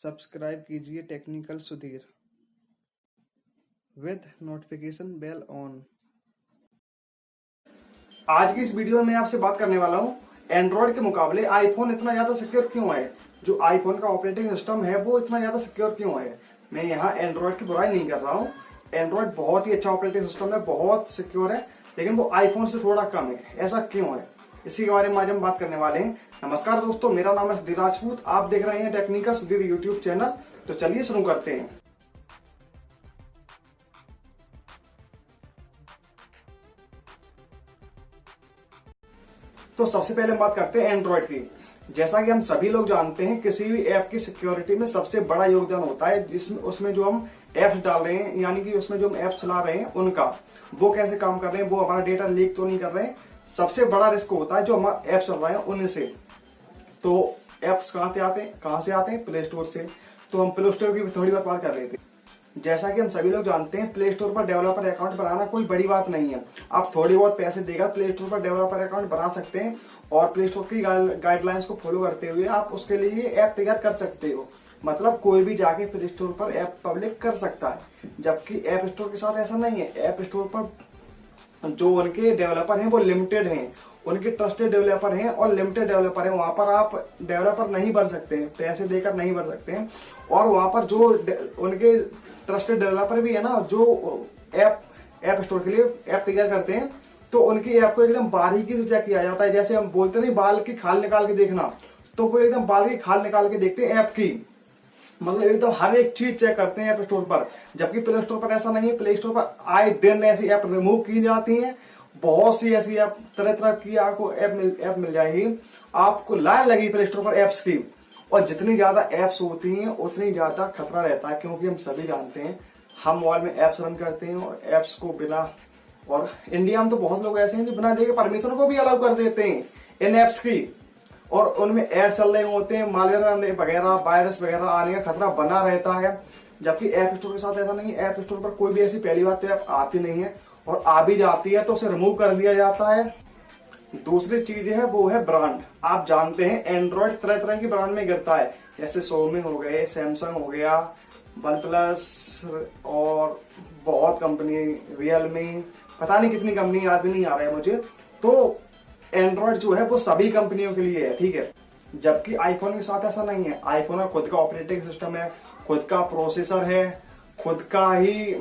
Subscribe कीजिए technical Sudhir with notification bell on. आज की इस वीडियो में मैं आपसे बात करने वाला हूँ एंड्रॉइड के मुकाबले आईफोन इतना ज्यादा सिक्योर क्यों है। जो आईफोन का ऑपरेटिंग सिस्टम है वो इतना ज्यादा सिक्योर क्यों है। मैं यहाँ एंड्रॉइड की बुराई नहीं कर रहा हूँ। एंड्रॉइड बहुत ही अच्छा ऑपरेटिंग सिस्टम है, बहुत सिक्योर है, लेकिन वो आईफोन से थोड़ा कम है। ऐसा क्यों है, इसी के बारे में आज हम बात करने वाले हैं। नमस्कार दोस्तों, मेरा नाम है सुधीर राजपूत। आप देख रहे हैं टेक्निकल सुधीर यूट्यूब चैनल। तो चलिए शुरू करते हैं। तो सबसे पहले हम बात करते हैं एंड्रॉइड की। जैसा कि हम सभी लोग जानते हैं, किसी भी ऐप की सिक्योरिटी में सबसे बड़ा योगदान होता है जिसमें उसमें जो हम ऐप्स डाल रहे हैं, यानी कि उसमें जो हम ऐप चला रहे हैं उनका वो कैसे काम कर रहे हैं, वो हमारा डेटा लीक तो नहीं कर रहे हैं। सबसे बड़ा रिस्क होता है जो हमारा ऐप चल रहा है उनसे। तो ऐप्स कहाँ से आते हैं? प्ले स्टोर से। तो हम प्ले स्टोर की थोड़ी बात कर रहे थे। जैसा कि हम सभी लोग जानते हैं, प्ले स्टोर पर डेवलपर अकाउंट बनाना कोई बड़ी बात नहीं है। आप थोड़ी बहुत पैसे देकर प्ले स्टोर पर डेवलपर अकाउंट बना सकते हैं और प्ले स्टोर की गाइडलाइंस को फॉलो करते हुए आप उसके लिए ऐप तैयार कर सकते हो। मतलब कोई भी जाके प्ले स्टोर पर ऐप पब्लिक कर सकता है, जबकि ऐप स्टोर के साथ ऐसा नहीं है। ऐप स्टोर पर जो उनके डेवलपर हैं वो लिमिटेड हैं, उनके ट्रस्टेड डेवलपर हैं और लिमिटेड डेवलपर हैं। वहां पर आप डेवलपर नहीं बन सकते हैं, पैसे देकर नहीं बन सकते हैं। और वहां पर जो उनके ट्रस्टेड डेवलपर भी है ना, जो ऐप स्टोर के लिए ऐप तैयार करते हैं, तो उनकी ऐप को एकदम बारीकी से चेक किया जाता है। जैसे हम बोलते नहीं बाल की खाल निकाल के देखना, तो वो एकदम बाल की खाल निकाल के देखते हैं ऐप की। मतलब एकदम हर एक चीज चेक करते हैं ऐप स्टोर पर, जबकि प्ले स्टोर पर ऐसा नहीं है। प्ले स्टोर पर आए दिन ऐसी ऐप रिमूव की जाती हैं। बहुत सी ऐसी ऐप, तरह तरह की आपको ऐप मिल जाएगी। आपको लाइन लगी प्ले स्टोर पर ऐप्स की। और जितनी ज्यादा ऐप्स होती हैं उतनी ज्यादा खतरा रहता है, क्योंकि हम सभी जानते हैं हम मोबाइल में ऐप्स रन करते हैं और ऐप्स को बिना, और इंडिया में तो बहुत लोग ऐसे हैं जो बिना देखे परमिशन को भी अलाउ कर देते हैं इन ऐप्स की, और उनमें ऐड चल रहे होते हैं। मालवेयर वगैरह, वायरस वगैरह आने का खतरा बना रहता है, जबकि ऐप स्टोर के साथ ऐसा नहीं है। ऐप स्टोर पर कोई भी ऐसी पहली बात तो ऐप आती नहीं है, और आ भी जाती है तो उसे रिमूव कर दिया जाता है। दूसरी चीज है वो है ब्रांड। आप जानते हैं एंड्रॉइड तरह तरह की ब्रांड में गिरता है, जैसे सोमी हो गए, सैमसंग हो गया, वन प्लस और बहुत कंपनी, रियलमी, पता नहीं कितनी कंपनी, याद भी नहीं आ रहा है मुझे। तो एंड्रॉइड जो है वो सभी कंपनियों के लिए है, ठीक है। जबकि आईफोन के साथ ऐसा नहीं है। आईफोन का खुद का ऑपरेटिंग सिस्टम है, खुद का प्रोसेसर है, खुद का ही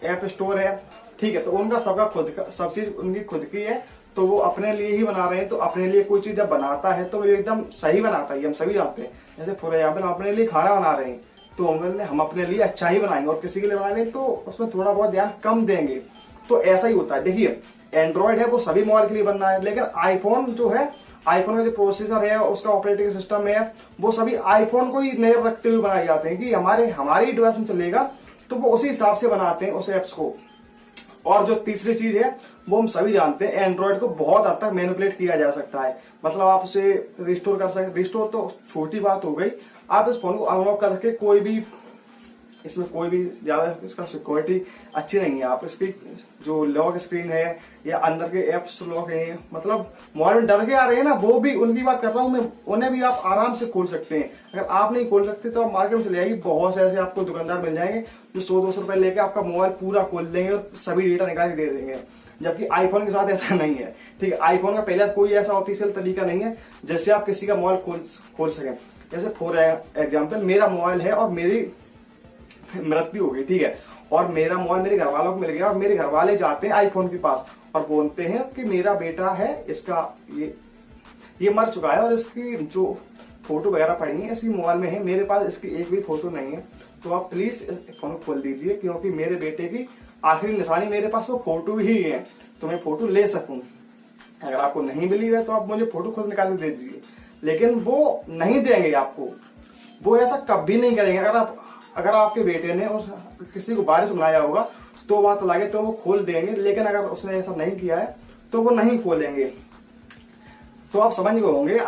ऐप स्टोर है, ठीक है। तो उनका सबका खुद का, सब चीज उनकी खुद की है। तो वो अपने लिए ही बना रहे हैं। तो अपने लिए कोई चीज जब बनाता है तो वो एकदम सही बनाता है, हम सही जानते हैं। जैसे फॉर एग्जाम्पल हम अपने लिए खाना बना रहे हैं, तो हम अपने लिए अच्छा ही बनाएंगे, और किसी के लिए बना रहे हैं तो उसमें थोड़ा बहुत ध्यान कम देंगे। तो ऐसा ही होता है। देखिए, एंड्रॉइड है वो सभी मोबाइल के लिए बन रहा है, लेकिन आईफोन जो है, आईफोन का जो प्रोसेसर है, उसका ऑपरेटिंग सिस्टम है, वो सभी आईफोन को ही नजर रखते हुए बनाए जाते हैं कि हमारी डिवाइस में चलेगा, तो वो उसी हिसाब से बनाते हैं उस एप्स को। और जो तीसरी चीज है वो हम सभी जानते हैं, एंड्रॉइड को बहुत हद तक मैनिपुलेट किया जा सकता है। मतलब आप उसे रिस्टोर कर सकते। रिस्टोर तो छोटी बात हो गई, आप इस फोन को अनलॉक करके कोई भी, इसमें कोई भी ज्यादा इसका सिक्योरिटी अच्छी नहीं है। आप इसकी जो लॉक स्क्रीन है या अंदर के एप्स लॉक है, मतलब मोबाइल में डर के आ रहे हैं ना, वो भी उनकी बात कर रहा हूं मैं, उन्हें भी आप आराम से खोल सकते हैं। अगर आप नहीं खोल सकते तो आप मार्केट में चले जाइए, बहुत से ऐसे आपको दुकानदार मिल जाएंगे जो 100-200 रुपए लेके आपका मोबाइल पूरा खोल देंगे और सभी डेटा निकाल के दे देंगे। जबकि आईफोन के साथ ऐसा नहीं है, ठीक है। आईफोन का पहले कोई ऐसा ऑफिशियल तरीका नहीं है जिससे आप किसी का मोबाइल खोल सकें। जैसे फॉर एग्जाम्पल मेरा मोबाइल है और मेरी मृत्यु हो गई, ठीक है, और मेरा मोबाइल मेरे घर वालों को मिल गया, और मेरे घर वाले जाते हैं आईफोन के पास और बोलते हैं कि मेरा बेटा है, इसका ये मर चुका है और इसकी जो फोटो वगैरह पड़ी है इसकी मोबाइल में है, मेरे पास इसकी एक भी फोटो नहीं है। तो आप प्लीज फोन खोल दीजिए, क्योंकि मेरे बेटे की आखिरी निशानी मेरे पास वो फोटो ही है, तो मैं फोटो ले सकूं। अगर आपको नहीं मिली है तो आप मुझे फोटो खुद निकाल के दे दीजिए, लेकिन वो नहीं देंगे आपको, वो ऐसा कभी नहीं करेंगे। अगर आपके बेटे ने किसी को बारिश बुलाया होगा तो बात लगे तो वो खोल देंगे, लेकिन अगर उसने ऐसा नहीं किया है तो वो नहीं खोलेंगे। तो आप समझ गए होंगे।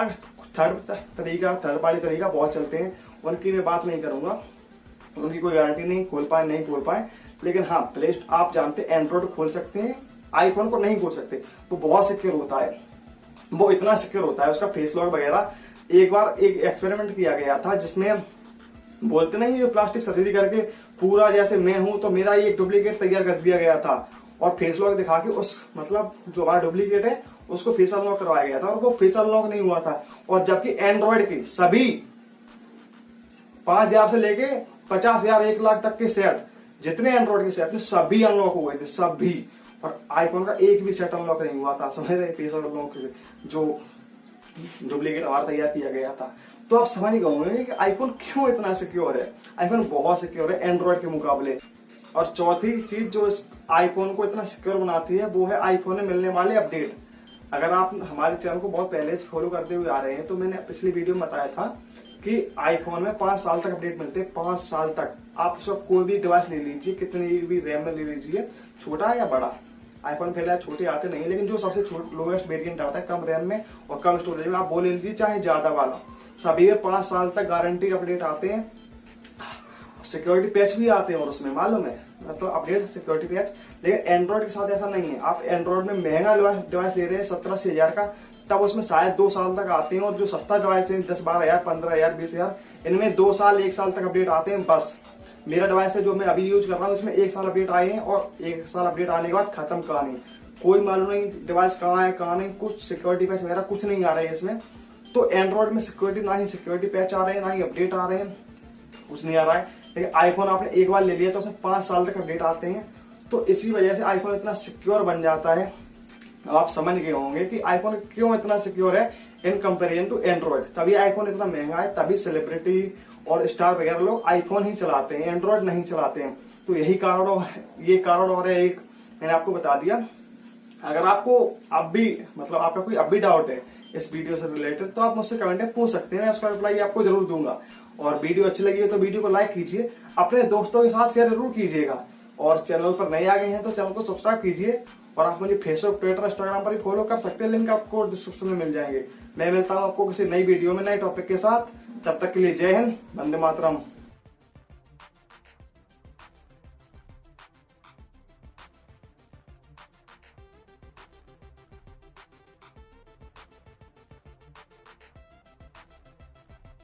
थर्ड पार्टी तरीका बहुत चलते हैं, उनकी मैं बात नहीं करूंगा, उनकी कोई गारंटी नहीं, खोल पाए। लेकिन हाँ, प्ले आप जानते हैं एंड्रॉइड खोल सकते हैं, आईफोन को नहीं खोल सकते। वो बहुत सिक्योर होता है, वो इतना सिक्योर होता है, उसका फेस लॉक वगैरह। एक बार एक एक्सपेरिमेंट किया गया था जिसमें बोलते नहीं जो प्लास्टिक सर्जरी करके पूरा जैसे मैं हूं तो मेरा ये एक डुप्लीकेट तैयार कर दिया गया था और फेस लॉक दिखा के उस मतलब जो हमारा डुप्लीकेट है उसको फेस अनलॉक करवाया गया था और वो फेस अनलॉक नहीं हुआ था। और जबकि एंड्रॉइड के सभी 5,000 से लेके 50,000 1 लाख तक के सेट, जितने एंड्रॉइड के सेट थे सभी अनलॉक हो गए थे सभी, और आईफोन का एक भी सेट अनलॉक नहीं हुआ था। समझ रहे फेस अनलॉक जो डुप्लीकेट हमारा तैयार किया गया था। तो आप समझ गए होंगे कि आईफोन क्यों इतना सिक्योर है। आईफोन बहुत सिक्योर है एंड्रॉइड के मुकाबले। और चौथी चीज जो इस आईफोन को इतना सिक्योर बनाती है वो है आईफोन में मिलने वाले अपडेट। अगर आप हमारे चैनल को बहुत पहले से फॉलो करते हुए आ रहे हैं तो मैंने पिछली वीडियो में बताया था कि आईफोन में 5 साल तक अपडेट मिलते हैं। 5 साल तक आप उसका कोई भी डिवाइस ले लीजिए, कितनी भी रैम में ले लीजिए, छोटा या बड़ा। आईफोन पहले छोटे आते नहीं, लेकिन जो सबसे लोएस्ट वेरिएंट आता है कम रैम में और कम स्टोरेज में, आप वो ले लीजिए चाहे ज्यादा वाला, सभी में 5 साल तक गारंटी अपडेट आते हैं। सिक्योरिटी पैच भी आते हैं और उसमें मालूम है मतलब अपडेट सिक्योरिटी पैच। लेकिन एंड्रॉइड के साथ ऐसा नहीं है। आप एंड्रॉइड में महंगा डिवाइस ले रहे हैं 17,000 का, तब उसमें शायद 2 साल तक आते हैं। और जो सस्ता डिवाइस है 10-12,000, 15,000, 20,000, इनमें 2 साल 1 साल तक अपडेट आते हैं बस। मेरा डिवाइस है जो मैं अभी यूज कर रहा हूँ इसमें 1 साल अपडेट आए हैं और 1 साल अपडेट आने के बाद खत्म कहानी। कोई मालूम नहीं डिवाइस कहाँ है कहाँ नहीं, कुछ सिक्योरिटी पैच वगैरह कुछ नहीं आ रहे हैं इसमें। तो एंड्रॉइड में सिक्योरिटी ना ही सिक्योरिटी पैच आ रहे हैं ना ही अपडेट आ रहे हैं, कुछ नहीं आ रहा है। लेकिन आईफोन आपने एक बार ले लिया तो उसमें 5 साल तक अपडेट आते हैं। तो इसी वजह से आईफोन इतना सिक्योर बन जाता है। आप समझ गए होंगे कि आईफोन क्यों इतना सिक्योर है इन कंपेरिजन टू एंड्रॉइड। तभी आईफोन इतना महंगा है, तभी सेलिब्रिटी और स्टार वगैरह लोग आईफोन ही चलाते हैं, एंड्रॉइड नहीं चलाते हैं। तो यही कारण और ये कारण और है एक, मैंने आपको बता दिया। अगर आपको अब भी मतलब आपका कोई अब भी डाउट है इस वीडियो से रिलेटेड तो आप मुझसे कमेंट में पूछ सकते हैं, उसका रिप्लाई आपको जरूर दूंगा। और वीडियो अच्छी लगी है तो वीडियो को लाइक कीजिए, अपने दोस्तों के साथ शेयर जरूर कीजिएगा। और चैनल पर नए आ गए हैं तो चैनल को सब्सक्राइब कीजिए। और आप मुझे फेसबुक, ट्विटर, इंस्टाग्राम पर भी फॉलो कर सकते हैं, लिंक आपको डिस्क्रिप्शन में मिल जाएंगे। मैं मिलता हूँ आपको किसी नई वीडियो में नए टॉपिक के साथ। तब तक के लिए जय हिंद, वंदे मातरम।